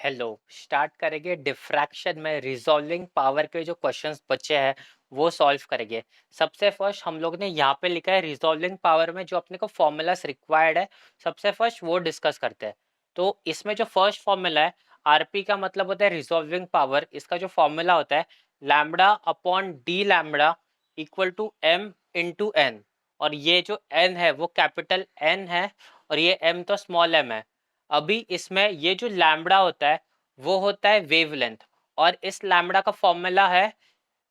Hello. Start करेंगे diffraction में resolving power के जो क्वेश्चंस बचे हैं वो सॉल्व करेंगे। सबसे फर्स्ट हम लोग ने यहाँ पे लिखा है रिजॉल्विंग पावर में जो अपने को फॉर्मूलास रिक्वायर्ड है, सबसे फर्स्ट वो डिस्कस करते हैं। तो इसमें जो फर्स्ट फॉर्मूला है आरपी का मतलब होता है रिजॉल्विंग पावर। इसका जो फॉर्मूला होता है lambda upon d lambda equal to m into n. और ये जो एन है वो कैपिटल एन है और ये एम तो स्मॉल एम है। अभी इसमें ये जो लैम्बडा होता है वो होता है वेवलेंथ, और इस लैम्बडा का फॉर्मूला है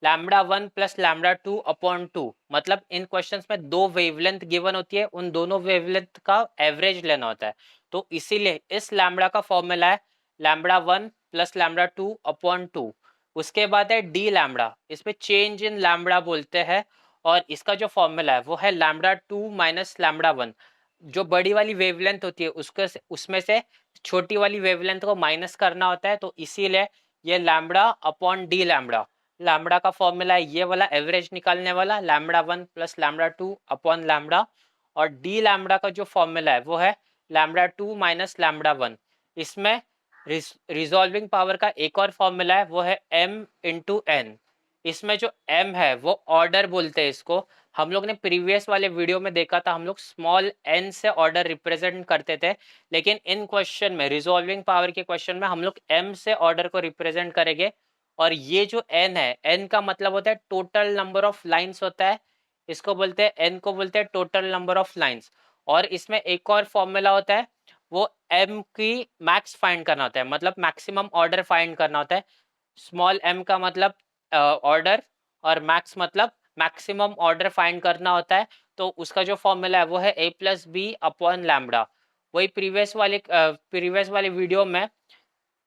लैम्बडा 1 प्लस लैम्बडा 2 अपॉन 2। मतलब इन क्वेश्चंस में दो वेवलेंथ गिवन होती है, उन दोनों वेवलेंथ का एवरेज लेना होता है। तो इसीलिए इस लैम्बडा का फॉर्मूला है लैम्बडा 1 प्लस लैम्बडा 2 अपॉन 2। उसके बाद है डी लैम्बडा, इसमें चेंज इन लैम्बडा बोलते हैं। और इसका जो फॉर्मूला है वो है लैम्बडा 2 माइनस लैम्बडा 1। जो बड़ी वाली वेवलेंथ होती है उसके उसमें से छोटी वाली वेवलेंथ को माइनस करना होता है, तो इसीलिए ये lambda upon d lambda. Lambda का फॉर्मूला है ये वाला एवरेज निकालने वाला lambda 1 plus lambda 2 upon lambda. और डी लैम्बडा का जो फॉर्मूला है वो है लैम्बडा 2 माइनस लैम्बडा 1। इसमें रिजॉल्विंग पावर का एक और फॉर्मूला है वो है m इंटू एन। इसमें जो m है वो ऑर्डर बोलते हैं इसको। हम लोग ने प्रीवियस वाले वीडियो में देखा था, हम लोग स्मॉल n से ऑर्डर रिप्रेजेंट करते थे, लेकिन इन क्वेश्चन में रिजॉल्विंग पावर के क्वेश्चन में हम लोग m से ऑर्डर को रिप्रेजेंट करेंगे। और ये जो n है, n का मतलब होता है टोटल नंबर ऑफ लाइंस होता है। इसको बोलते हैं n को बोलते हैं टोटल नंबर ऑफ लाइंस। और इसमें एक और फॉर्मूला होता है वो m की मैक्स फाइंड करना होता है, मतलब मैक्सिमम ऑर्डर फाइंड करना होता है। स्मॉल m का मतलब ऑर्डर और मैक्स मतलब मैक्सिमम ऑर्डर फाइंड करना होता है। तो उसका जो फॉर्मूला है वो है a plus B upon lambda. वही प्रीवियस वाले वीडियो में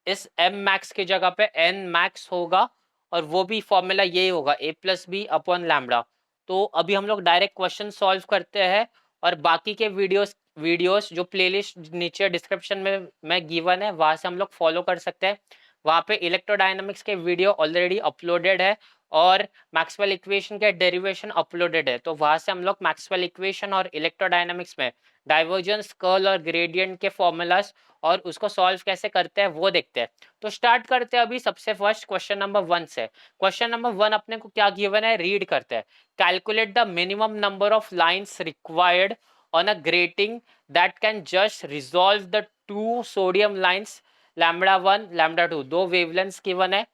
इस m मैक्स की जगह पे n मैक्स होगा, और वो भी फॉर्मूला यही होगा a plus B upon lambda. तो अभी हम लोग डायरेक्ट क्वेश्चन सॉल्व करते हैं। और बाकी के वीडियोस जो प्लेलिस्ट नीचे डिस्क्रिप्शन में गिवन है वहां से हम लोग फॉलो कर सकते हैं। वहां पे इलेक्ट्रोडायनामिक्स के वीडियो ऑलरेडी अपलोडेड है और मैक्सवेल इक्वेशन के डेरिवेशन अपलोडेड है। तो वहां से हम लोग मैक्सवेल इक्वेशन और इलेक्ट्रोडायनामिक्स में डाइवर्जेंस, कर्ल और ग्रेडियंट के फॉर्मूलाज और उसको सॉल्व कैसे करते हैं वो देखते हैं। तो स्टार्ट करते हैं अभी सबसे फर्स्ट क्वेश्चन नंबर 1 से। क्वेश्चन नंबर 1 अपने को क्या गिवन है रीड करते हैं। Calculate the minimum number of lines required on a grating that can just resolve the two sodium lines lambda 1 lambda 2। दो वेवलेंथ्स गिवन है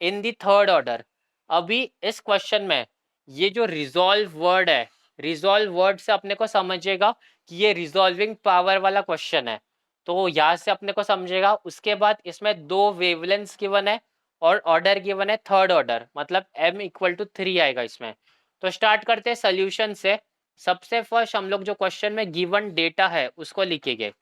इन दी थर्ड ऑर्डर। अभी इस क्वेश्चन में ये जो रिजॉल्व वर्ड है, रिजॉल्व वर्ड से अपने को समझेगा कि ये रिजॉल्विंग पावर वाला क्वेश्चन है। तो यहाँ से अपने को समझेगा। उसके बाद इसमें दो वेवलेंथ्स गिवन है और ऑर्डर गिवन है थर्ड ऑर्डर, मतलब m इक्वल टू 3 आएगा इसमें। तो स्टार्ट करते हैं सोल्यूशन से। सबसे फर्स्ट हम लोग जो क्वेश्चन में गिवन डेटा है उसको लिखेंगे।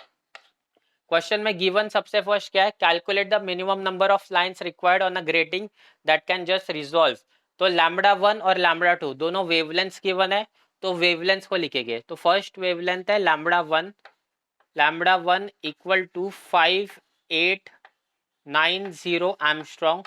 क्वेश्चन में गिवन सबसे फर्स्ट क्या है, calculate the minimum number of lines required on a grating that can just resolve. तो लैम्बडा 1 और लैम्बडा 2 दोनों वेवलेंथ्स गिवन है, तो वेवलेंथ्स को लिखेंगे। तो फर्स्ट वेवलेंथ है lambda 1, lambda 1 equal to 5890 angstrom.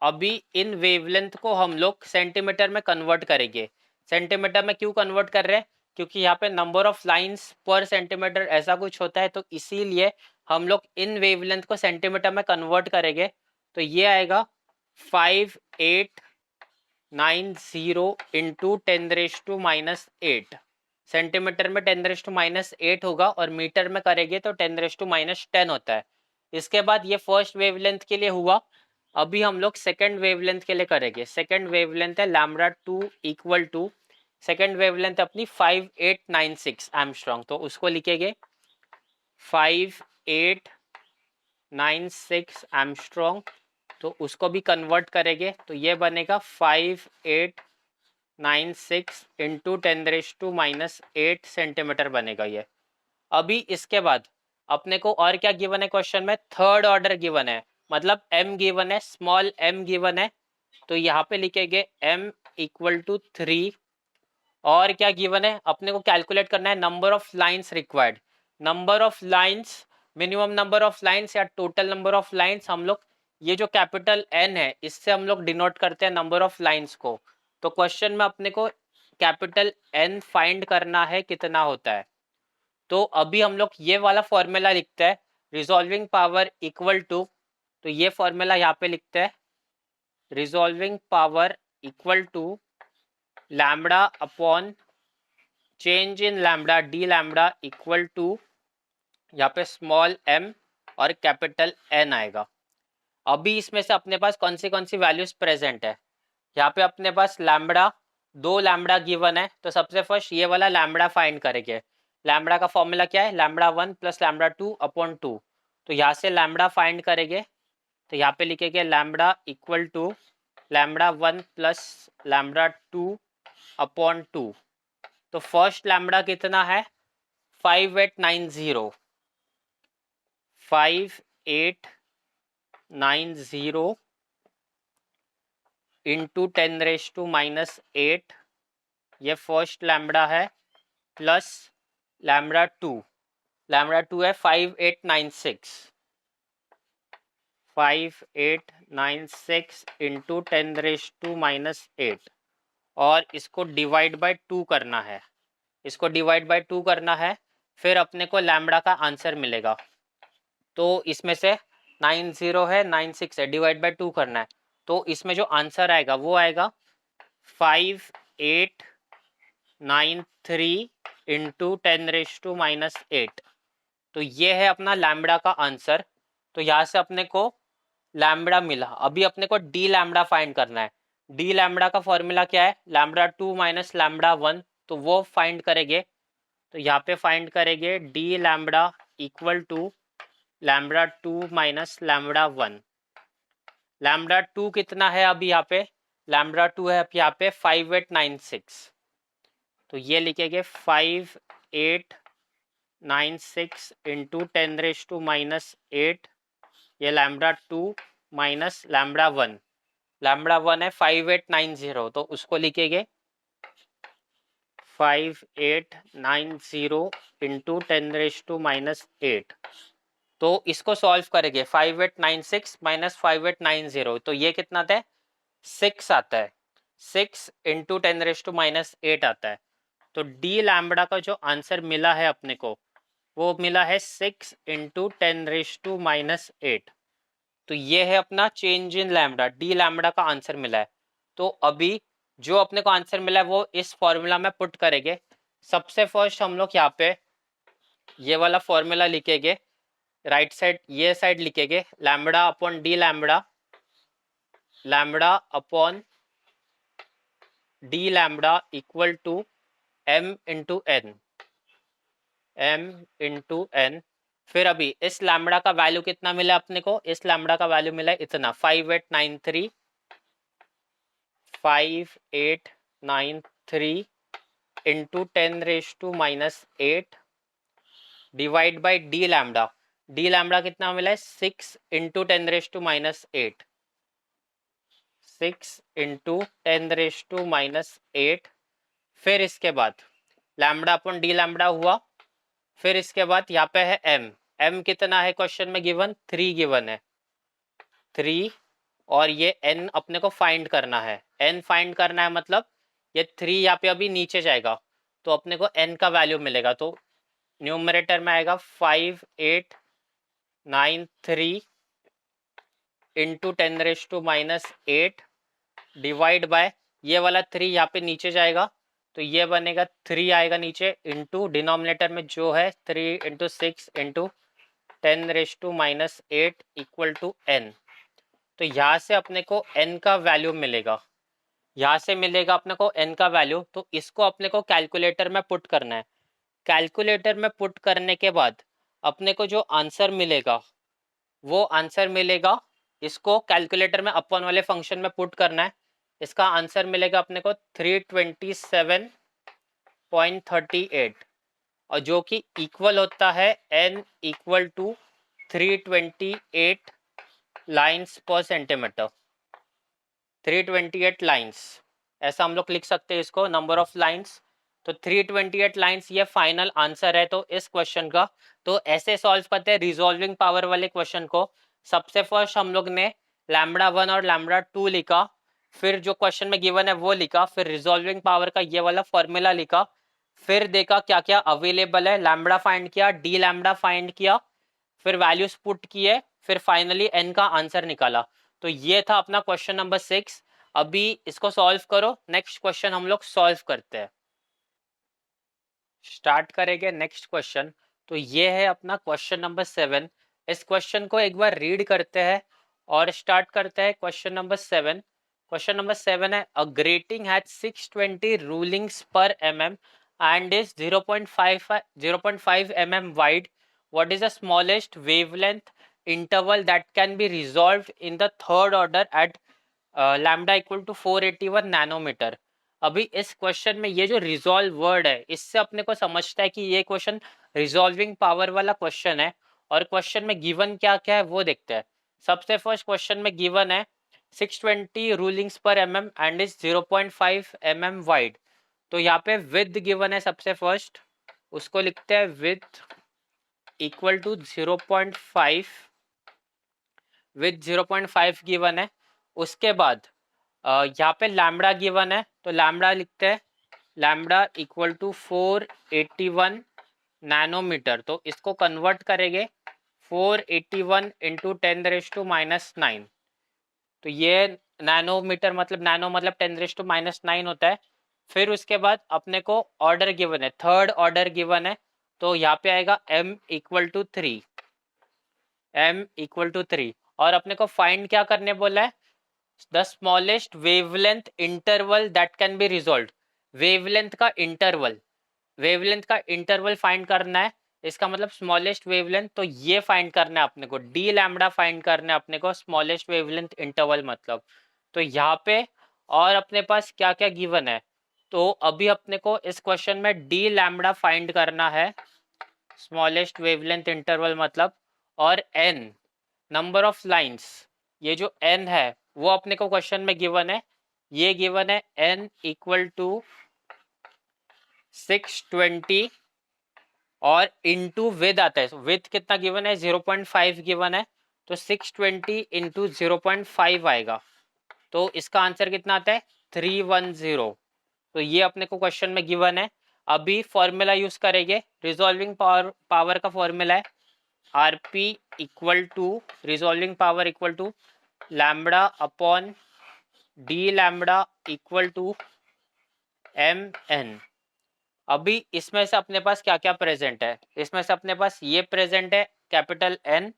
अभी इन वेवलेंथ को हम लोग सेंटीमीटर में कन्वर्ट करेंगे। सेंटीमीटर में क्यों कन्वर्ट कर रहे हैं, क्योंकि यहाँ पे number of lines per centimetre ऐसा कुछ होता है, तो इसीलिए हम लोग इन वेवलेंथ को सेंटीमीटर में कन्वर्ट करेंगे। तो ये आएगा 5890 इंटू 10⁻⁻8। सेंटीमीटर में 10⁻⁻8 होगा और मीटर में करेंगे तो 10⁻10 होता है। इसके बाद ये फर्स्ट वेवलेंथ के लिए हुआ। अभी हम लोग सेकेंड वेवलेंथ के लिए करेंगे। सेकेंड वेवलेंथ है lambda 2 equal to, second wavelength अपनी 5896 एमस्ट्रॉन्ग, तो उसको लिखेंगे 5896 एमस्ट्रॉन्ग। तो उसको भी कन्वर्ट करेंगे तो ये बनेगा 5896 इंटू 10⁻⁻8 सेंटीमीटर बनेगा ये। अभी इसके बाद अपने को और क्या गिवन है क्वेश्चन में, थर्ड ऑर्डर गिवन है, मतलब m गिवन है, स्मॉल m गिवन है। तो यहाँ पे लिखेंगे m इक्वल टू 3। और क्या गिवन है, अपने को कैलकुलेट करना है number of lines required. Number of lines, minimum number of lines या टोटल नंबर ऑफ लाइंस, हम लोग ये जो कैपिटल n है इससे हम लोग डिनोट करते हैं नंबर ऑफ लाइंस को। तो क्वेश्चन में अपने को कैपिटल n फाइंड करना है कितना होता है। तो अभी हम लोग ये वाला फॉर्मूला लिखते हैं, रिजॉल्विंग पावर इक्वल टू तो ये फॉर्मूला यहाँ पे लिखते हैं, resolving power equal to lambda upon change in lambda d lambda equal to यहाँ पे स्मॉल m और कैपिटल N आएगा। अभी इसमें से अपने पास कौन सी वैल्यूज प्रेजेंट है, यहाँ पे अपने पास लैम्बडा, दो लैम्बडा गिवन है, तो सबसे फर्स्ट ये वाला लैम्बडा फाइंड करेंगे। लैम्बडा का फॉर्मूला क्या है, लैम्बडा 1 प्लस लैम्बडा 2 अपॉन 2। तो यहाँ से लैम्बडा फाइंड करेंगे, तो यहाँ पे लिखेंगे lambda equal to lambda 1 plus lambda 2 upon 2। तो फर्स्ट लैम्बडा कितना है, 5890, 5890 इंटू 10⁻⁻8, ये फर्स्ट लैम्बडा है, प्लस लैम्बडा 2 है 5896 इंटू 10⁻⁻8, और इसको डिवाइड बाय 2 करना है, फिर अपने को लैम्बडा का आंसर मिलेगा। तो इसमें से 90 है, 96 है, डिवाइड बाय 2 करना है, तो इसमें जो आंसर आएगा वो आएगा 5893 इंटू 10⁻⁻8। तो ये है अपना लैम्बडा का आंसर। तो यहाँ से अपने को लैम्बडा मिला। अभी अपने को डी लैम्बडा फाइंड करना है। डी लैम्बडा का फॉर्मूला क्या है, लैम्बडा 2 माइनस लैम्बडा 1, तो वो फाइंड करेंगे। तो यहाँ पे फाइंड करेंगे d lambda equal to lambda 2 minus lambda 1। Lambda 2 कितना है, अभी यहाँ पे लैम्बडा 2 है यहाँ पे 5896, तो ये लिखेंगे 5896 इंटू 10⁻⁻8, ये लैम्बडा 2 माइनस लैम्बडा 1। लैम्बडा 1 है 5890, तो उसको लिखेंगे 5890 इंटू 10⁻⁻8। तो इसको सॉल्व करेंगे, 5896 माइनस 5890, तो ये कितना आता है, 6 आता है, 6 इंटू 10⁻⁻8 आता है। तो डी लैम्बडा का जो आंसर मिला है अपने को, वो मिला है 6 इंटू 10⁻⁻8। तो ये है अपना change in lambda, d lambda का आंसर मिला है। तो अभी जो अपने को आंसर मिला है वो इस फॉर्मूला में पुट करेंगे। सबसे फर्स्ट हम लोग यहाँ पे ये वाला फॉर्मूला लिखेंगे, राइट साइड ये साइड लिखेंगे, lambda upon d lambda, lambda upon d lambda equal to m into n। फिर अभी इस लैम्बडा का वैल्यू कितना मिला अपने को, इस लैम्बडा का वैल्यू मिला इतना 5893 into 10⁻⁸8 divide by D lambda. D lambda कितना मिला है, 6 इंटू 10⁻⁸8, 6 इंटू 10⁻⁸8। फिर इसके बाद लैम्बडा अपॉन डी लैम्बडा हुआ। फिर इसके बाद यहाँ पे है m कितना है क्वेश्चन में गिवन, 3 गिवन है, 3, और ये n अपने को फाइंड करना है। n फाइंड करना है मतलब ये 3 यहाँ पे अभी नीचे जाएगा, तो अपने को n का वैल्यू मिलेगा। तो न्यूमरेटर में आएगा 5893 इंटू 10⁻⁻8 डिवाइड बाय ये वाला 3 यहाँ पे नीचे जाएगा, तो ये बनेगा 3 आएगा नीचे, इंटू डिनोमिनेटर में जो है 3 into 6 into 10⁻⁸8 equal to n। तो यहाँ से अपने को n का वैल्यू मिलेगा, यहाँ से मिलेगा अपने को n का वैल्यू। तो इसको अपने को कैलकुलेटर में पुट करना है। कैलकुलेटर में पुट करने के बाद अपने को जो आंसर मिलेगा वो आंसर मिलेगा, इसको कैलकुलेटर में अपन वाले फंक्शन में पुट करना है। इसका आंसर मिलेगा अपने को 327.38, और जो कि इक्वल होता है n equal to 328 lines per centimetre, 328 lines, ऐसा हम लोग लिख सकते हैं इसको, नंबर ऑफ लाइन्स। तो 328 लाइन्स ये फाइनल आंसर है तो इस क्वेश्चन का। तो ऐसे सॉल्व करते हैं रिजॉल्विंग पावर वाले क्वेश्चन को। सबसे फर्स्ट हम लोग ने लैम्बडा 1 और लैम्बडा 2 लिखा, फिर जो क्वेश्चन में गिवन है वो लिखा, फिर रिजॉल्विंग पावर का ये वाला फॉर्मूला लिखा, फिर देखा क्या क्या अवेलेबल है, लैम्बडा फाइंड किया, डी लैम्बडा फाइंड किया, फिर वैल्यूज पुट किए, फिर फाइनली n का आंसर निकाला। तो ये था अपना क्वेश्चन नंबर 6। अभी इसको सॉल्व करो, नेक्स्ट क्वेश्चन हम लोग सॉल्व करते हैं। स्टार्ट करेंगे नेक्स्ट क्वेश्चन। तो ये है अपना क्वेश्चन नंबर 7। इस क्वेश्चन को एक बार रीड करते हैं और स्टार्ट करते हैं क्वेश्चन नंबर 7। क्वेश्चन नंबर 7 है, अ ग्रेटिंग हैज 620 रूलिंग्स पर mm and is 0.5 mm wide. What is the smallest wavelength interval that can be resolved in the third order at lambda equal to 481 nanometre. अभी इस question में ये जो resolve word है, इससे अपने को समझता है कि ये क्वेश्चन रिजॉल्विंग पावर वाला क्वेश्चन है। और क्वेश्चन में गिवन क्या क्या है वो देखते हैं। सबसे फर्स्ट क्वेश्चन में गिवन है 620 रूलिंग्स पर mm and is 0.5 mm wide. तो यहाँ पे विद गिवन है सबसे फर्स्ट, उसको लिखते हैं width equal to 0.5, width 0.5 given है। उसके बाद यहाँ पे लैम्बडा गिवन है, तो लैम्बडा लिखते हैं लैम्बडा इक्वल टू 481 नैनोमीटर। तो इसको कन्वर्ट करेंगे 481 इंटू 10⁻⁹। तो ये नैनोमीटर मतलब नैनो मतलब 10⁻⁹ होता है। फिर उसके बाद अपने को ऑर्डर गिवन है, थर्ड ऑर्डर गिवन है, तो यहाँ पे आएगा m equal to 3, m equal to 3। और अपने को फाइंड क्या करने बोला है, the smallest wavelength interval that can be resolve. Wavelength का इंटरवल, वेवलेंथ का इंटरवल फाइंड करना है। इसका मतलब स्मॉलेस्ट वेवलेंथ, तो ये फाइंड करना है अपने को, डी लैम्बडा फाइंड करना है अपने को, स्मॉलेस्ट वेवलेंथ इंटरवल मतलब। तो यहाँ पे और अपने पास क्या क्या गिवन है, तो अभी अपने को इस क्वेश्चन में डी लैम्बडा फाइंड करना है, स्मॉलेस्ट वेवलेंथ इंटरवल मतलब, और एन नंबर ऑफ लाइंस, ये जो n है वो अपने को क्वेश्चन में गिवन है, ये गिवन है n इक्वल टू 620 और इनटू विद आता है। विद कितना गिवन है, 0.5 गिवन है, तो 620 इंटू 0.5 आएगा। तो इसका आंसर कितना आता है, 310। तो ये अपने को क्वेश्चन में गिवन है। अभी फॉर्मूला यूज करेंगे, रिजॉल्विंग पावर का फॉर्मूला है RP equal to resolving power equal to lambda upon d lambda equal to m n. अभी इसमें से अपने पास क्या क्या प्रेजेंट है, इसमें से अपने पास ये प्रेजेंट है कैपिटल एन,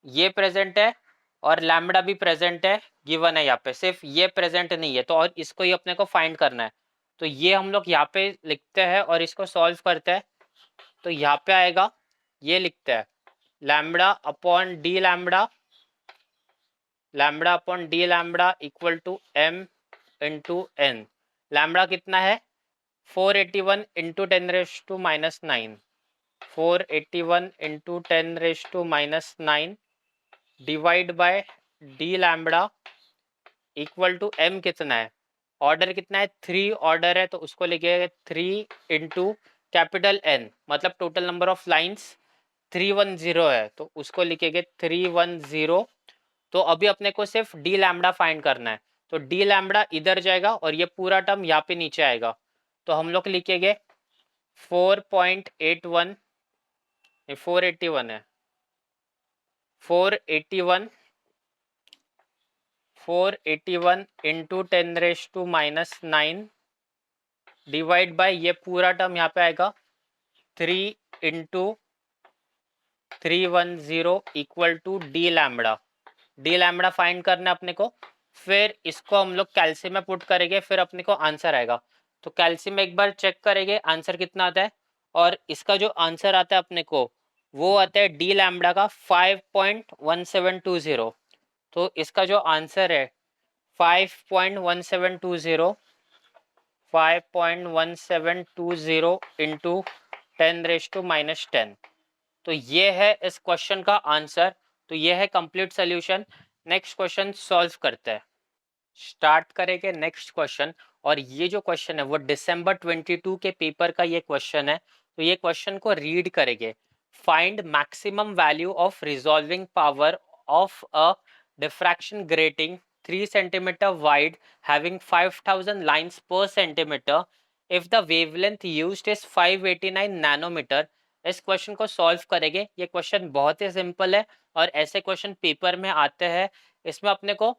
ये प्रेजेंट है, और लैम्बडा भी प्रेजेंट है, गिवन है यहाँ पे, सिर्फ ये प्रेजेंट नहीं है। तो और इसको ही अपने को फाइंड करना है, तो ये हम लोग यहाँ पे लिखते हैं और इसको सॉल्व करते हैं। तो यहाँ पे आएगा, ये लिखते हैं lambda upon d lambda, lambda upon d lambda equal to m into n. Lambda कितना है, 481 into 10⁻⁹, 481 into 10⁻⁹ divide by d lambda equal to m कितना है, ऑर्डर कितना है, 3 ऑर्डर है, तो उसको लिखेंगे 3 इंटू कैपिटल एन मतलब टोटल नंबर ऑफ लाइंस 310 है, तो उसको लिखेंगे 310। तो अभी अपने को सिर्फ डी लैम्बडा फाइंड करना है, तो डी लैम्बडा इधर जाएगा और ये पूरा टर्म यहाँ पे नीचे आएगा। तो हम लोग लिखेंगे 4.81, 481 है, 481 इंटू 10⁻⁹ डिवाइड बाय ये पूरा टर्म यहाँ पे आएगा 3 into 310 equal to d lambda. D lambda find करना है अपने को, फिर इसको हम लोग कैल्सियम में पुट करेंगे, फिर अपने को आंसर आएगा। तो कैल्सियम में एक बार चेक करेंगे आंसर कितना आता है, और इसका जो आंसर आता है अपने को वो आता है डी लैम्बडा का 5.1720। तो इसका जो आंसर है 5.1720, 5.1720 इंटू 10⁻⁻10। तो ये है इस क्वेश्चन का आंसर। तो ये है complete solution. Next question solve करते हैं। स्टार्ट करेंगे नेक्स्ट क्वेश्चन, और ये जो क्वेश्चन है वो दिसंबर 22 के पेपर का ये क्वेश्चन है। तो ये क्वेश्चन को रीड करेंगे, find maximum value of resolving power of a diffraction grating 3 centimeter wide having 5000 lines per centimeter if the wavelength used is 589 nanometer इस क्वेश्चन को सॉल्व करेंगे। ये क्वेश्चन बहुत ही सिंपल है और ऐसे क्वेश्चन पेपर में आते हैं। इसमें अपने को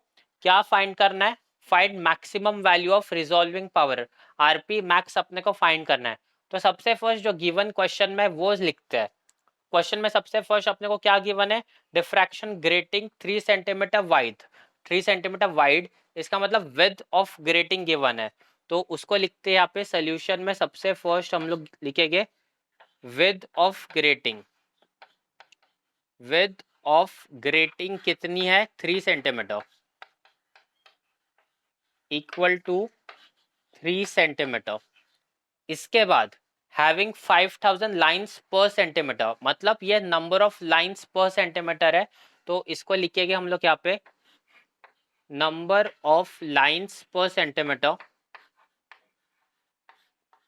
क्या फाइंड करना है, find maximum value of resolving power, RP max अपने को फाइंड करना है। तो सबसे फर्स्ट जो गिवन क्वेश्चन में वो लिखते हैं। क्वेश्चन में सबसे फर्स्ट अपने को क्या गिवन है, diffraction grating 3 centimetre wide, 3 centimetre wide, इसका मतलब विड्थ ऑफ ग्रेटिंग गिवन है। तो उसको लिखते हैं यहाँ पे सोल्यूशन में। सबसे फर्स्ट हम लोग लिखेंगे width of grating, width of grating कितनी है 3 सेंटीमीटर, इक्वल टू 3 सेंटीमीटर। इसके बाद हैविंग 5000 लाइंस पर सेंटीमीटर, मतलब ये number of lines per centimeter है। तो इसको लिखेंगे हम लोग यहाँ पे number of lines per centimetre,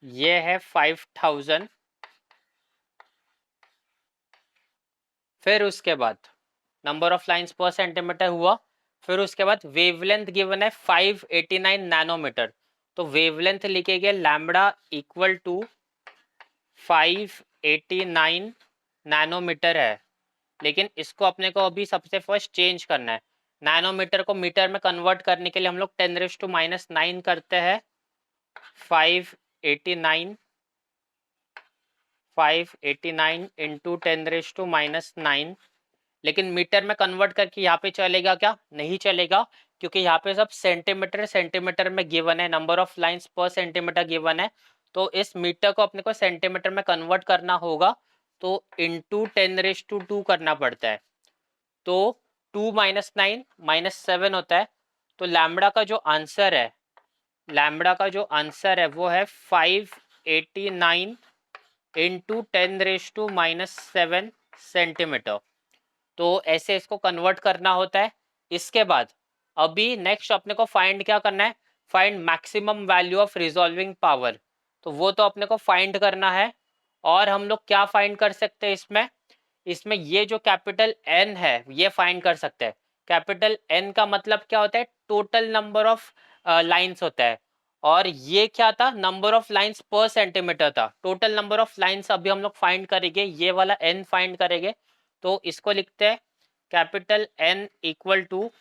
ये है 5000। फिर उसके बाद number of lines per centimetre हुआ। फिर उसके बाद वेवलेंथ गिवन है 589 नैनोमीटर। तो वेवलेंथ लिखेंगे लैम्बडा इक्वल टू 589 नैनोमीटर है। लेकिन इसको अपने को अभी सबसे फर्स्ट चेंज करना है। नैनोमीटर को मीटर में कन्वर्ट करने के लिए हम लोग 10⁻⁻⁹ करते हैं। 589 इंटू 10⁻⁹। लेकिन मीटर में कन्वर्ट करके यहाँ पे चलेगा क्या, नहीं चलेगा, क्योंकि यहाँ पे सब सेंटीमीटर सेंटीमीटर में गिवन है, number of lines per centimetre given है। तो इस मीटर को अपने को सेंटीमीटर में कन्वर्ट करना होगा, तो इंटू 10⁻² करना पड़ता है। तो 2 - 9 -7 होता है। तो लैम्बडा का जो आंसर है, लैम्बडा का जो आंसर है वो है 589 इंटू 10⁻⁻7 सेंटीमीटर। तो ऐसे इसको कन्वर्ट करना होता है। इसके बाद अभी नेक्स्ट अपने को फाइंड क्या करना है, find maximum value of resolving power. तो वो तो अपने को फाइंड करना है। और हम लोग क्या फाइंड कर सकते हैं इसमें, इसमें ये जो कैपिटल एन है ये फाइंड कर सकते हैं। कैपिटल एन का मतलब क्या होता है, टोटल नंबर ऑफ लाइंस होता है। और ये क्या था, number of lines per centimetre था। टोटल नंबर ऑफ लाइंस अभी हम लोग फाइंड करेंगे, ये वाला एन फाइंड करेंगे। तो इसको लिखते हैं कैपिटल एन इक्वल टू,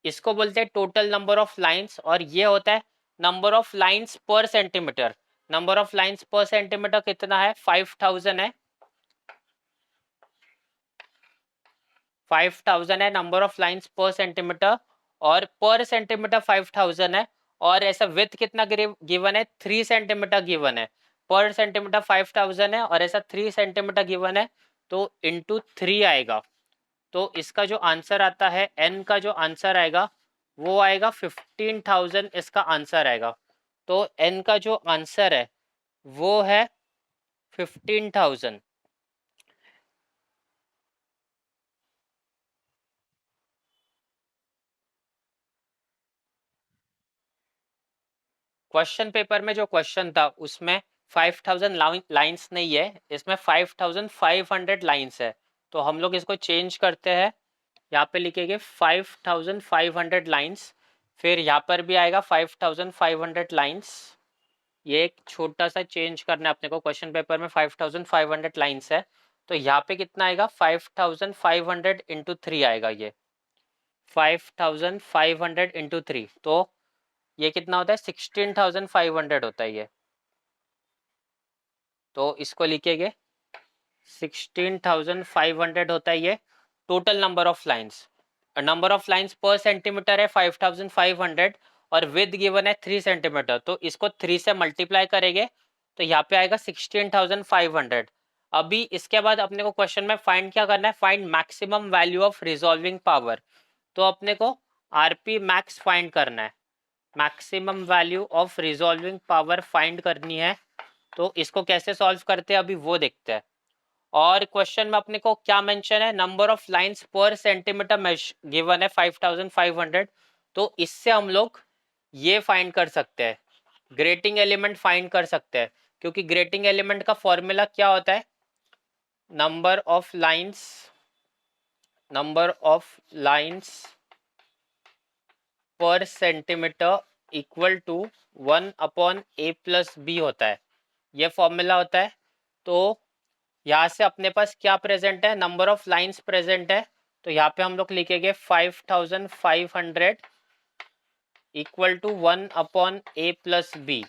इसको बोलते हैं टोटल नंबर ऑफ लाइंस, और ये होता है number of lines per centimetre. Number of lines per centimetre कितना है, 5000 है। 5000 है number of lines per centimetre, और पर सेंटीमीटर 5000 है। और ऐसा विथ कितना गिवन है, 3 सेंटीमीटर गिवन है। पर सेंटीमीटर 5000 है और ऐसा 3 सेंटीमीटर गिवन है, तो इंटू 3 आएगा। तो इसका जो आंसर आता है, एन का जो आंसर आएगा वो आएगा 15000, इसका आंसर आएगा। तो एन का जो आंसर है वो है 15000। क्वेश्चन पेपर में जो क्वेश्चन था उसमें 5000 लाइंस नहीं है, इसमें 5500 लाइंस है। तो हम लोग इसको चेंज करते हैं, यहाँ पे लिखेंगे 5500 लाइंस। फिर यहाँ पर भी आएगा 5500 लाइंस। ये एक छोटा सा चेंज करना है अपने को, क्वेश्चन पेपर में 5500 लाइंस है। तो यहाँ पे कितना आएगा, 5500 इंटू 3 आएगा। ये 5500 इंटू 3, तो ये कितना होता है, 16500 होता है ये। तो इसको लिखेंगे 16500 होता है ये total number of lines. Number of lines per centimeter है 5500, और विद गिवन है 3 सेंटीमीटर। तो इसको 3 से मल्टीप्लाई करेंगे तो यहाँ पे आएगा 16500। अभी इसके बाद अपने को क्वेश्चन में फाइंड क्या करना है, find maximum value of resolving power. तो अपने को आरपी मैक्स फाइंड करना है, maximum value of resolving power find करनी है। तो इसको कैसे सॉल्व करते हैं अभी वो देखते हैं। और क्वेश्चन में अपने को क्या मेंशन है, number of lines per centimetre given है 5500। तो इससे हम लोग ये फाइंड कर सकते हैं, ग्रेटिंग एलिमेंट फाइंड कर सकते हैं। क्योंकि ग्रेटिंग एलिमेंट का फॉर्मूला क्या होता है, number of lines, number of lines per centimeter equal to 1/a + b होता है, ये फॉर्मूला होता है। तो यहाँ से अपने पास क्या प्रेजेंट है, नंबर ऑफ लाइंस प्रेजेंट है, तो यहाँ पे हम लोग लिखेंगे 5500 इक्वल टू 1/a+b,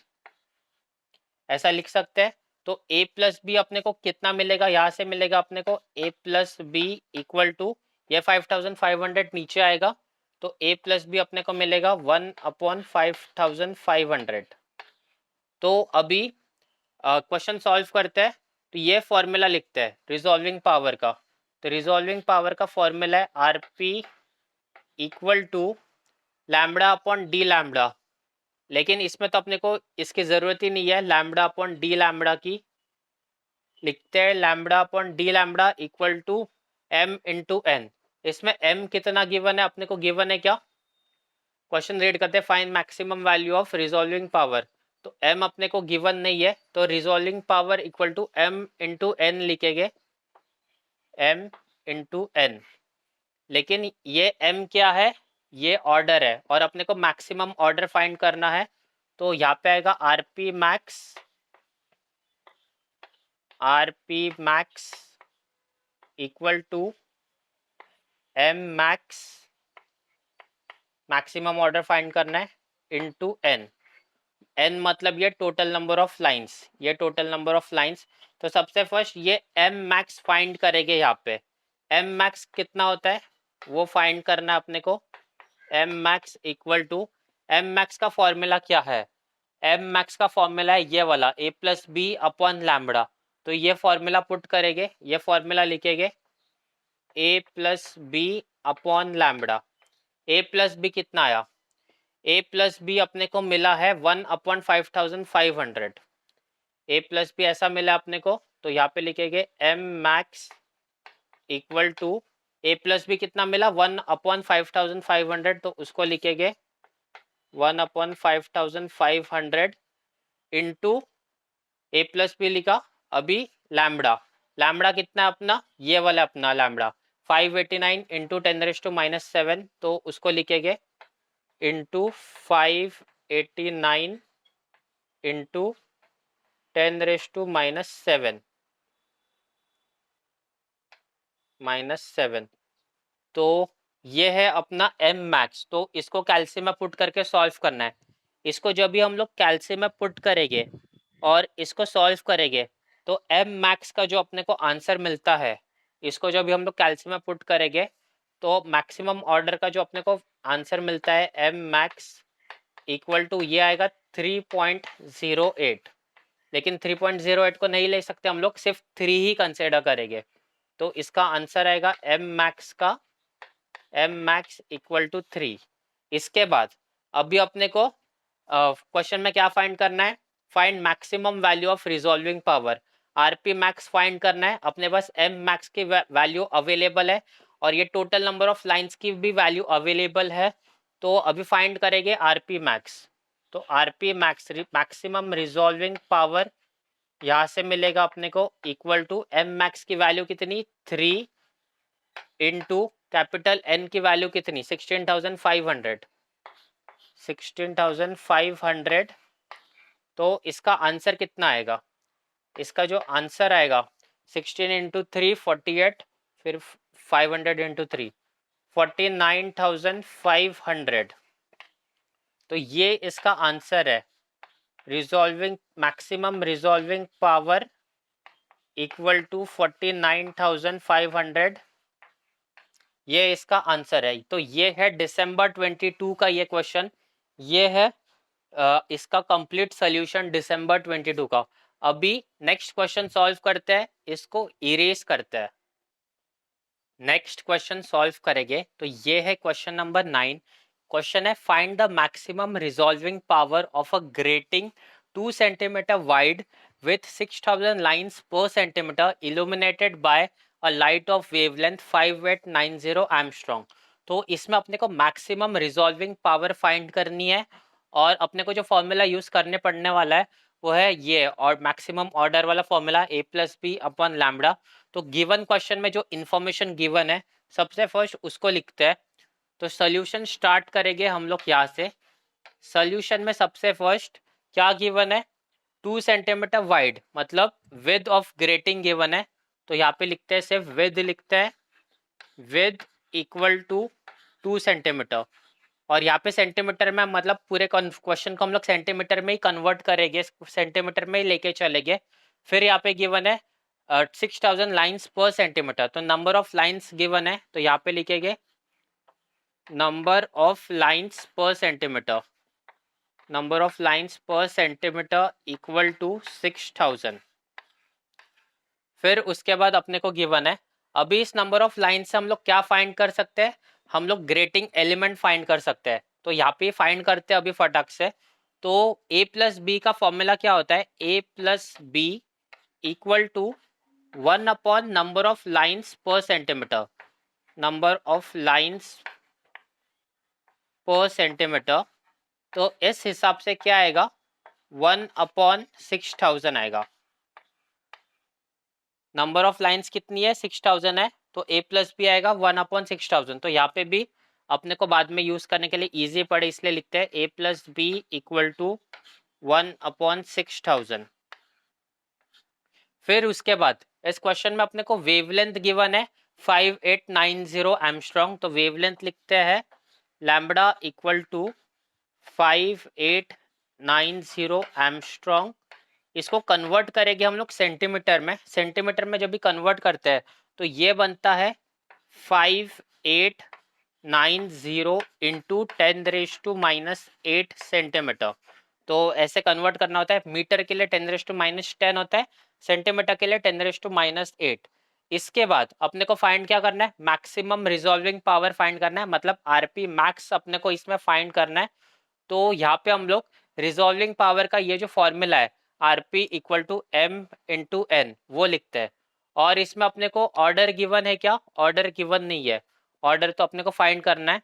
ऐसा लिख सकते हैं। तो a+b अपने को कितना मिलेगा, यहाँ से मिलेगा अपने को a+b इक्वल टू, ये 5500 नीचे आएगा, तो a+b अपने को मिलेगा 1/5500। तो अभी क्वेश्चन सॉल्व करते हैं। तो ये फॉर्मूला लिखते हैं रिजॉल्विंग पावर का। तो रिजॉल्विंग पावर का फॉर्मूला है RP equal to lambda upon d lambda, लेकिन इसमें तो अपने को इसकी जरूरत ही नहीं है लैम्बडा अपॉन डी लैम्बडा की। लिखते हैं lambda upon d lambda equal to m into n. इसमें m कितना गिवन है अपने को, गिवन है क्या, क्वेश्चन रीड करते हैं, find maximum value of resolving power. तो m अपने को गिवन नहीं है, तो resolving power equal to m into n लिखेंगे, m इंटू एन। लेकिन ये m क्या है, ये ऑर्डर है और अपने को मैक्सिमम ऑर्डर फाइंड करना है। तो यहाँ पे आएगा RP max equal to m max, maximum order find करना है, इनटू n। n मतलब ये टोटल नंबर ऑफ लाइंस, ये टोटल नंबर ऑफ लाइंस। तो सबसे फर्स्ट ये m मैक्स फाइंड करेंगे। यहाँ पे m मैक्स कितना होता है वो फाइंड करना है अपने को। m max equal to, m max का फॉर्मूला क्या है, m मैक्स का फॉर्मूला है ये वाला a+b अपॉन लैम्बडा। तो ये फॉर्मूला पुट करेंगे, ये फॉर्मूला लिखेंगे a+b अपॉन लैम्बडा। a+b कितना आया, a+b अपने को मिला है 1/5500, a+b ऐसा मिला अपने को। तो यहाँ पे लिखेंगे m max equal to, a+b कितना मिला 1/5500, तो उसको लिखेंगे 1/5500 इंटू a+b लिखा। अभी लैम्बडा, लैम्बडा कितना है अपना, ये वाला अपना लैम्बडा 589 इंटू 10⁻⁷, तो उसको लिखेंगे इंटू 589 इंटू 10⁻⁷। तो ये है अपना m मैक्स। तो इसको कैल्शियम में पुट करके सॉल्व करना है। इसको जब भी हम लोग कैल्शियम में पुट करेंगे और इसको सॉल्व करेंगे, तो m मैक्स का जो अपने को आंसर मिलता है, इसको जब भी हम लोग कैल्शियम में पुट करेंगे तो मैक्सिमम ऑर्डर का जो अपने को आंसर मिलता है m मैक्स इक्वल टू, ये आएगा 3.08। लेकिन 3.08 को नहीं ले सकते हम लोग, सिर्फ 3 ही कंसिडर करेंगे। तो इसका आंसर आएगा m मैक्स का, m मैक्स इक्वल टू 3। इसके बाद अभी अपने को क्वेश्चन में क्या फाइंड करना है, find maximum value of resolving power. RP max find करना है, अपने पास m मैक्स की वैल्यू अवेलेबल है और ये टोटल नंबर ऑफ लाइंस की भी वैल्यू अवेलेबल है। तो अभी फाइंड करेंगे आरपी मैक्स। तो RP max maximum resolving power यहाँ से मिलेगा अपने को इक्वल टू m मैक्स की वैल्यू कितनी 3 इंटू कैपिटल N की वैल्यू कितनी 16,500। तो इसका आंसर कितना आएगा, इसका जो आंसर आएगा 16 इंटू 3 48, फिर 500 इंटू 3 49,500। तो ये इसका आंसर है, resolving maximum resolving power equal to 49,500। ये इसका आंसर है। तो ये है दिसंबर 22 का ये क्वेश्चन, ये है इसका कंप्लीट सॉल्यूशन दिसंबर 22 का। अभी नेक्स्ट क्वेश्चन सॉल्व करते हैं, इसको इरेज करते हैं। नेक्स्ट क्वेश्चन सॉल्व करेंगे तो ये है क्वेश्चन नंबर 9। क्वेश्चन है find the maximum resolving power of a grating 2 centimetre wide with 6000 lines per centimeter illuminated by a light of wavelength 5890 Armstrong। तो इसमें अपने को मैक्सिमम रिजॉल्विंग पावर फाइंड करनी है और अपने को जो फॉर्मूला यूज करने पड़ने वाला है वो है ये, और मैक्सिमम ऑर्डर वाला फॉर्मूला a+b अपॉन लैम्बडा। तो गिवन क्वेश्चन में जो इन्फॉर्मेशन गिवन है सबसे फर्स्ट उसको लिखते हैं। तो सोल्यूशन स्टार्ट करेंगे हम लोग यहाँ से। सोल्यूशन में सबसे फर्स्ट क्या गिवन है, 2 सेंटीमीटर वाइड, मतलब विड्थ ऑफ ग्रेटिंग गिवन है तो यहाँ पे लिखते हैं सिर्फ विद, लिखते हैं विद इक्वल टू 2 सेंटीमीटर, और यहाँ पे सेंटीमीटर में मतलब पूरे क्वेश्चन को हम लोग सेंटीमीटर में ही कन्वर्ट करेंगे, सेंटीमीटर में ही लेके चलेंगे। फिर यहाँ पे गिवन है 6000 लाइन्स पर सेंटीमीटर, तो नंबर ऑफ लाइन्स गिवन है, तो यहाँ पे लिखेंगे number of lines per centimetre, number of lines per centimeter equal to 6000। फिर उसके बाद अपने को गिवन है, अभी इस नंबर ऑफ लाइन से हम लोग क्या फाइंड कर सकते हैं, हम लोग ग्रेटिंग एलिमेंट फाइंड कर सकते हैं। तो यहाँ पे फाइंड करते हैं अभी फटाक से। तो a प्लस बी का फॉर्मूला क्या होता है, a plus B equal to 1 upon number of lines per centimetre, number of lines per centimetre. तो इस हिसाब से क्या आएगा, 1 अपॉन 6000 आएगा। नंबर ऑफ लाइन्स कितनी है, 6000 है, तो a प्लस बी आएगा 1 अपॉन 6000। तो यहाँ पे भी अपने को बाद में यूज करने के लिए इजी पड़े इसलिए लिखते हैं a plus B equal to 1 upon 6000। फिर उसके बाद इस क्वेश्चन में अपने को वेवलेंथ गिवन है 5890 एमस्ट्रॉन्ग, तो वेवलेंथ लिखते हैं लैम्बडा इक्वल टू 5890 एमस्ट्रॉन्ग। इसको कन्वर्ट करेंगे हम लोग सेंटीमीटर में, सेंटीमीटर में जब भी कन्वर्ट करते हैं तो ये बनता है 5890 इंटू 10⁻⁻8 सेंटीमीटर। तो ऐसे कन्वर्ट करना होता है, मीटर के लिए 10⁻10 होता है, सेंटीमीटर के लिए 10⁻8। इसके बाद अपने को फाइंड क्या करना है, मैक्सिमम रिजॉल्विंग पावर फाइंड करना है, मतलब आरपी मैक्स अपने को इसमें फाइंड करना है। तो यहाँ पे हम लोग रिजॉल्विंग पावर का ये जो फॉर्मूला है RP equal to m into n वो लिखते हैं। और इसमें अपने को ऑर्डर गिवन है क्या, ऑर्डर गिवन नहीं है, ऑर्डर तो अपने को फाइंड करना है।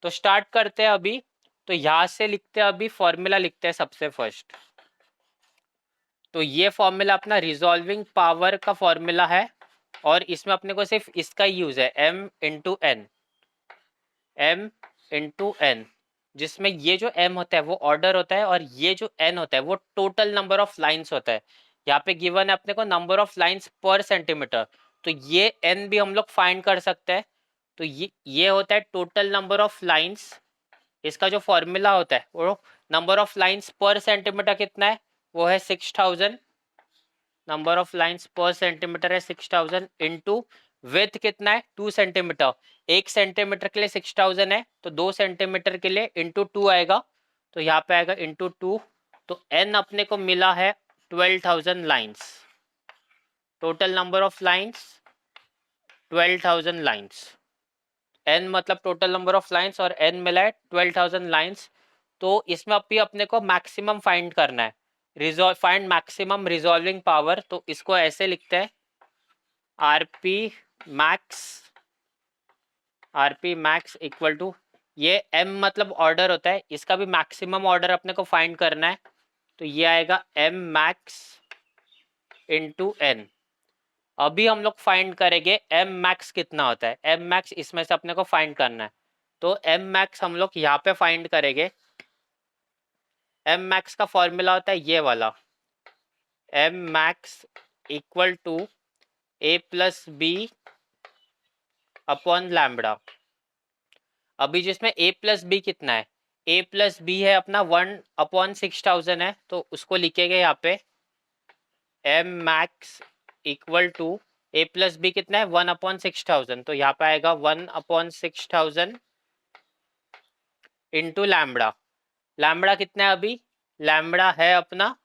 तो स्टार्ट करते हैं अभी, तो यहाँ से लिखते हैं अभी फॉर्मूला लिखते हैं सबसे फर्स्ट। तो ये फॉर्मूला अपना रिजॉल्विंग पावर का फॉर्मूला है, और इसमें अपने को सिर्फ इसका यूज है m into n, m into n, जिसमें ये जो m होता है वो ऑर्डर होता है और ये जो n होता है वो टोटल नंबर ऑफ लाइंस होता है। यहाँ पे गिवन है अपने को number of lines per centimetre, तो ये n भी हम लोग फाइंड कर सकते हैं। तो ये होता है टोटल नंबर ऑफ लाइंस, इसका जो फॉर्मूला होता है वो number of lines per centimetre कितना है, वो है 6000, number of lines per centimeter है 6000 इंटू विड्थ कितना है 2 सेंटीमीटर, 1 सेंटीमीटर के लिए 6000 है, तो 2 सेंटीमीटर के लिए इंटू 2 आएगा, तो यहाँ पे आएगा इंटू 2। तो n अपने को मिला है 12000 lines, total number of lines 12000 lines, n मतलब टोटल नंबर ऑफ लाइंस और n मिला है 12000 लाइंस। तो इसमें अभी अपने को मैक्सिमम फाइंड करना है, फाइंड मैक्सिमम रिजॉल्विंग पावर। तो इसको ऐसे लिखते हैं आरपी मैक्स इक्वल टू, ये m मतलब ऑर्डर होता है, इसका भी मैक्सिमम ऑर्डर अपने को फाइंड करना है, तो ये आएगा m मैक्स इंटू n। अभी हम लोग फाइंड करेंगे m मैक्स कितना होता है, m मैक्स इसमें से अपने को फाइंड करना है। तो m मैक्स हम लोग यहाँ पे फाइंड करेंगे, m मैक्स का फॉर्मूला होता है ये वाला, m max equal to a plus B upon lambda. अभी जिसमें a प्लस बी कितना है, a प्लस बी है अपना 1 अपॉन 6000 है, तो उसको लिखेंगे यहाँ पे m max equal to a plus B कितना है 1 अपॉन 6000, तो यहाँ पे आएगा 1 अपॉन 6000 इंटू लैम्बडा। लैम्बडा कितना है अभी, लैम्बडा है अपना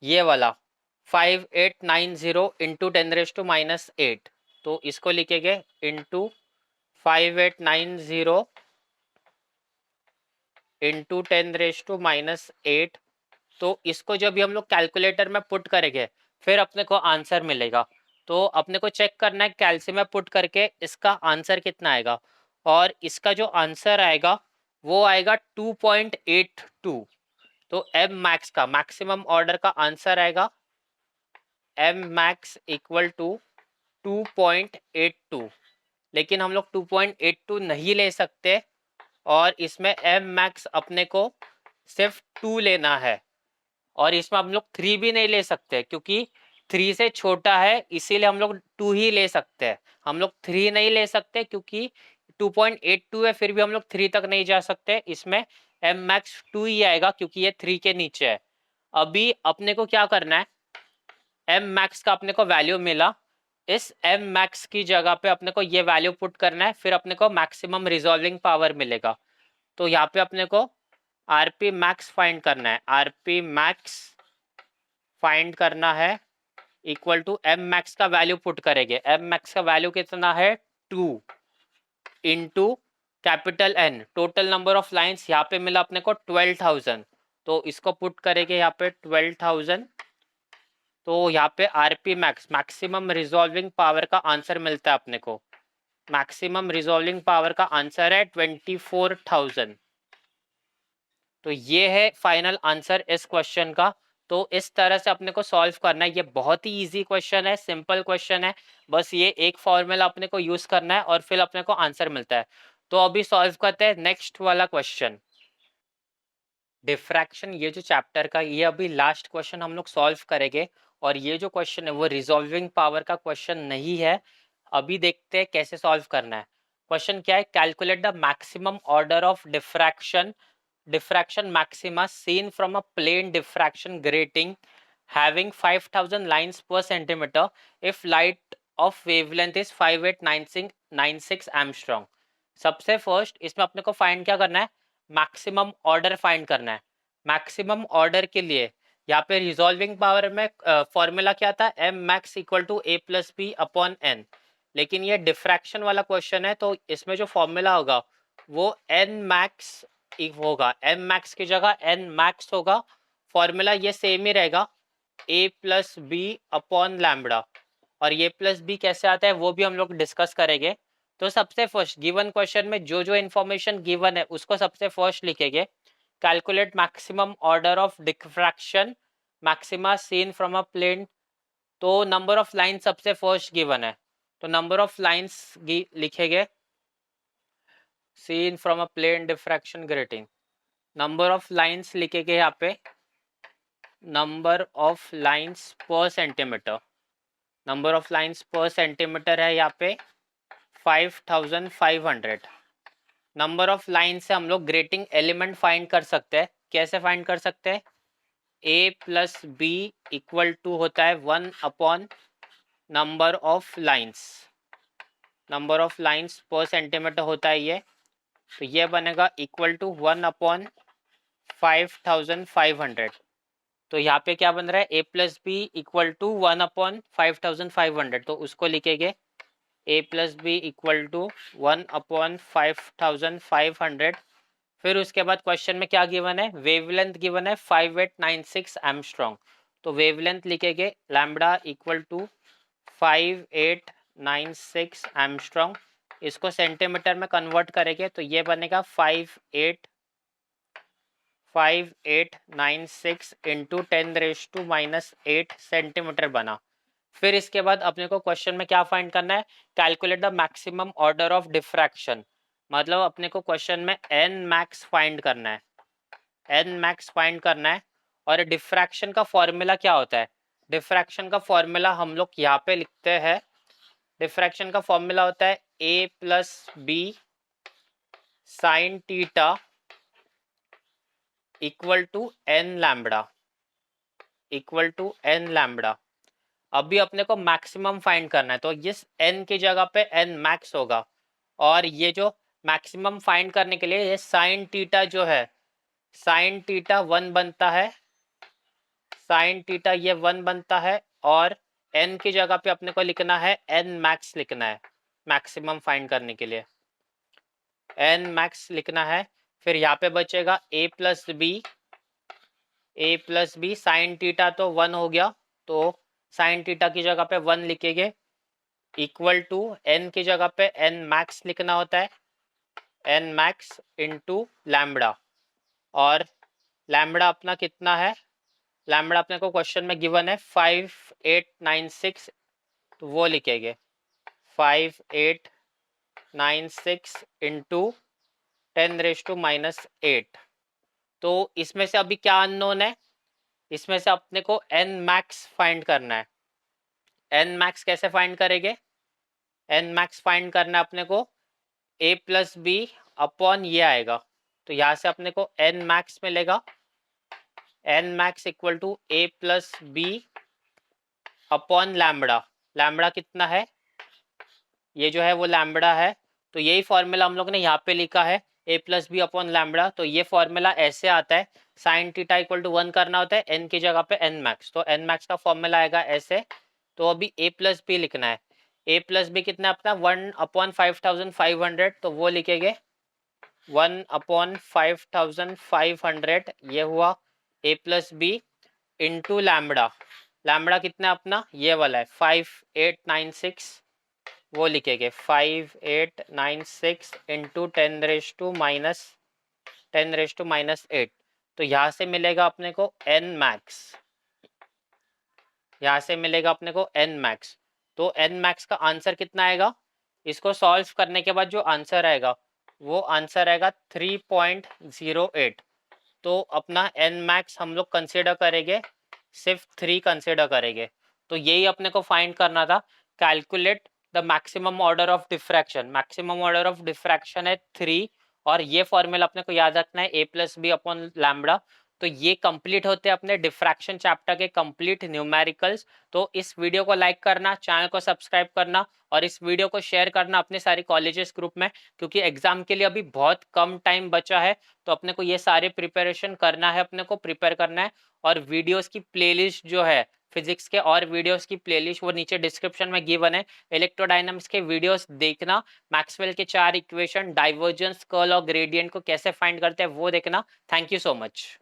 ये वाला 5890 इंटू 10⁻⁻8, तो इसको लिखेंगे इंटू 5890 इंटू 10⁻⁻8। तो इसको जब भी हम लोग कैलकुलेटर में पुट करेंगे फिर अपने को आंसर मिलेगा। तो अपने को चेक करना है कैलसी में पुट करके इसका आंसर कितना आएगा, और इसका जो आंसर आएगा वो आएगा 2.82। तो m मैक्स का मैक्सिमम ऑर्डर का आंसर आएगा m मैक्स इक्वल टू 2.82, लेकिन हम लोग 2.82 नहीं ले सकते, और इसमें m मैक्स अपने को सिर्फ 2 लेना है, और इसमें हम लोग 3 भी नहीं ले सकते क्योंकि 3 से छोटा है, इसीलिए हम लोग 2 ही ले सकते हैं, हम लोग 3 नहीं ले सकते क्योंकि 2.82 है, फिर भी हम लोग 3 तक नहीं जा सकते। इसमें एम मैक्स 2 ही आएगा क्योंकि ये 3 के नीचे है। अभी अपने को क्या करना है, एम मैक्स का अपने को वैल्यू मिला, इस एम मैक्स की जगह पे अपने को ये वैल्यू पुट करना है, फिर अपने को मैक्सिमम रिजॉल्विंग पावर मिलेगा। तो यहाँ पे अपने को आरपी मैक्स फाइंड करना है, आरपी मैक्स फाइंड करना है इक्वल टू एम मैक्स का वैल्यू पुट करेंगे। एम मैक्स का वैल्यू कितना है, 2 into capital N, total number of lines यहाँ पे मिला अपने को 12,000, तो इसको पुट करेंगे यहाँ पे 12,000। तो यहाँ पे RP max, maximum resolving power का आंसर मिलता है अपने को, मैक्सिमम रिजॉल्विंग पावर का आंसर है 24,000। तो ये है फाइनल आंसर इस क्वेश्चन का। तो इस तरह से अपने को सॉल्व करना है, ये बहुत ही इजी क्वेश्चन है, सिंपल क्वेश्चन है, बस ये एक फॉर्मूला अपने को यूज करना है और फिर अपने को आंसर मिलता है। तो अभी सॉल्व करते हैं नेक्स्ट वाला क्वेश्चन, डिफ्रैक्शन। ये जो चैप्टर का ये अभी लास्ट क्वेश्चन हम लोग सॉल्व करेंगे, और ये जो क्वेश्चन है वो रिजॉल्विंग पावर का क्वेश्चन नहीं है। अभी देखते हैं कैसे सॉल्व करना है। क्वेश्चन क्या है, calculate the maximum order of diffraction maxima seen from a plane diffraction grating having 5000 lines per centimeter if light of wavelength is 5896 Armstrong। सबसे फर्स्ट इसमें अपने को फाइंड क्या करना है, मैक्सिमम ऑर्डर फाइंड करना है। मैक्सिमम ऑर्डर के लिए यहाँ पे रिजॉल्विंग पावर में फॉर्मूला क्या था, M max equal to A plus B upon N. लेकिन ये डिफ्रैक्शन वाला क्वेश्चन है, तो इसमें जो फॉर्मूला होगा वो एन मैक्स होगा, एम मैक्स की जगह एन मैक्स होगा। फॉर्मूला ये सेम ही रहेगा, ए प्लस बी अपॉन लैम्बडा। और ये प्लस बी कैसे आता है वो भी हम लोग डिस्कस करेंगे। तो सबसे फर्स्ट गिवन क्वेश्चन में जो जो इन्फॉर्मेशन गिवन है उसको सबसे फर्स्ट लिखेंगे। Calculate maximum order of diffraction maxima seen from a plane. तो नंबर ऑफ लाइन सबसे फर्स्ट गिवन है, तो नंबर ऑफ लाइंस लिखेंगे seen from a plane diffraction grating. Number of lines लिखेंगे यहाँ पे, number of lines per centimetre, number of lines per centimeter है यहाँ पे 5500। नंबर ऑफ लाइन से हम लोग ग्रेटिंग एलिमेंट फाइंड कर सकते हैं। कैसे फाइंड कर सकते हैं, ए प्लस बी इक्वल टू होता है 1 upon number of lines, number of lines per centimetre होता है ये, तो ये बनेगा इक्वल टू 1 अपॉन 5500। तो यहाँ पे क्या बन रहा है, A plus B equal to 1 upon 5500, तो उसको लिखेंगे A plus B equal to 1 upon 5500। फिर उसके बाद क्वेश्चन में क्या गिवन है, वेवलेंथ गिवन है 5896 एमस्ट्रॉन्ग, तो वेवलेंथ लिखेंगे लैम्बडा इक्वल टू 5896 एमस्ट्रॉन्ग। इसको सेंटीमीटर में कन्वर्ट करेंगे तो ये बनेगा 5896 इंटू 10⁻⁻8 सेंटीमीटर बना। फिर इसके बाद अपने को क्वेश्चन में क्या फाइंड करना है, calculate the maximum order of diffraction, मतलब अपने को क्वेश्चन में एन मैक्स फाइंड करना है, एन मैक्स फाइंड करना है। और डिफ्रैक्शन का फॉर्मूला क्या होता है, डिफ्रैक्शन का फॉर्मूला हम लोग यहाँ पे लिखते हैं। डिफ्रैक्शन का फॉर्मूला होता है A plus B sine theta equal to N lambda, equal to N lambda. अभी अपने को मैक्सिमम फाइंड करना है, तो इस n की जगह पे n मैक्स होगा, और ये जो मैक्सिमम फाइंड करने के लिए ये साइन टीटा जो है, साइन टीटा 1 बनता है, साइन टीटा ये 1 बनता है, और n की जगह पे अपने को लिखना है n मैक्स लिखना है, मैक्सिमम फाइंड करने के लिए n मैक्स लिखना है। फिर यहाँ पे बचेगा a plus B sine theta तो 1 हो गया, तो साइन टीटा की जगह पे 1 लिखेंगे, इक्वल टू n की जगह पे n मैक्स लिखना होता है, n मैक्स इंटू लैम्बडा। और लैम्बडा अपना कितना है, लैम्बडा अपने को क्वेश्चन में गिवन है 5896, तो वो लिखेंगे 5896 इंटू 10⁻⁻8। तो इसमें से अभी क्या अननोन है, इसमें से अपने को n मैक्स फाइंड करना है, एन मैक्स कैसे फाइंड करेंगे? एन मैक्स फाइंड करना अपने को ए प्लस बी अपॉन ये आएगा, तो यहाँ से अपने को एन मैक्स मिलेगा, N max equal to A plus B upon lambda. Lambda कितना है? ये जो है वो लैम्बडा है, तो यही फॉर्मूला हम लोग ने यहाँ पे लिखा है, A plus B upon lambda. तो ये फॉर्मूला ऐसे आता है, साइन थीटा इक्वल टू 1 करना होता है एन की जगह पे एन मैक्स, तो एन मैक्स का फॉर्मूला आएगा ऐसे। तो अभी ए प्लस बी लिखना है, ए प्लस बी कितना अपना 1/5500, तो वो लिखेंगे 1/5500, ये हुआ A plus B into lambda. Lambda कितना अपना ये वाला है 5896, वो लिखेंगे 5896 इंटू 10⁻⁻8। तो यहाँ से मिलेगा अपने को एन मैक्स, यहाँ से मिलेगा अपने को एन मैक्स। तो एन मैक्स का आंसर कितना आएगा? इसको सॉल्व करने के बाद जो आंसर आएगा वो आंसर आएगा 3.08। तो अपना एन मैक्स हम लोग कंसिडर करेंगे, सिर्फ 3 कंसिडर करेंगे। तो यही अपने को फाइंड करना था, calculate the maximum order of diffraction. Maximum order of diffraction है 3, और ये फॉर्मूला अपने को याद रखना है A plus B upon lambda. तो ये कंप्लीट होते हैं अपने डिफ्रैक्शन चैप्टर के कंप्लीट न्यूमेरिकल्स। तो इस वीडियो को लाइक करना, चैनल को सब्सक्राइब करना और इस वीडियो को शेयर करना अपने सारे कॉलेजेस ग्रुप में, क्योंकि एग्जाम के लिए अभी बहुत कम टाइम बचा है। तो अपने को ये सारे प्रिपरेशन करना है, अपने को प्रिपेयर करना है। और वीडियोस की प्लेलिस्ट जो है फिजिक्स के और वीडियोस की प्लेलिस्ट वो नीचे डिस्क्रिप्शन में गिवन है। इलेक्ट्रोडायनामिक्स के वीडियोस देखना, मैक्सवेल के 4 इक्वेशन, डाइवर्जेंस, कर्ल और ग्रेडियंट को कैसे फाइंड करते हैं वो देखना। Thank you so much.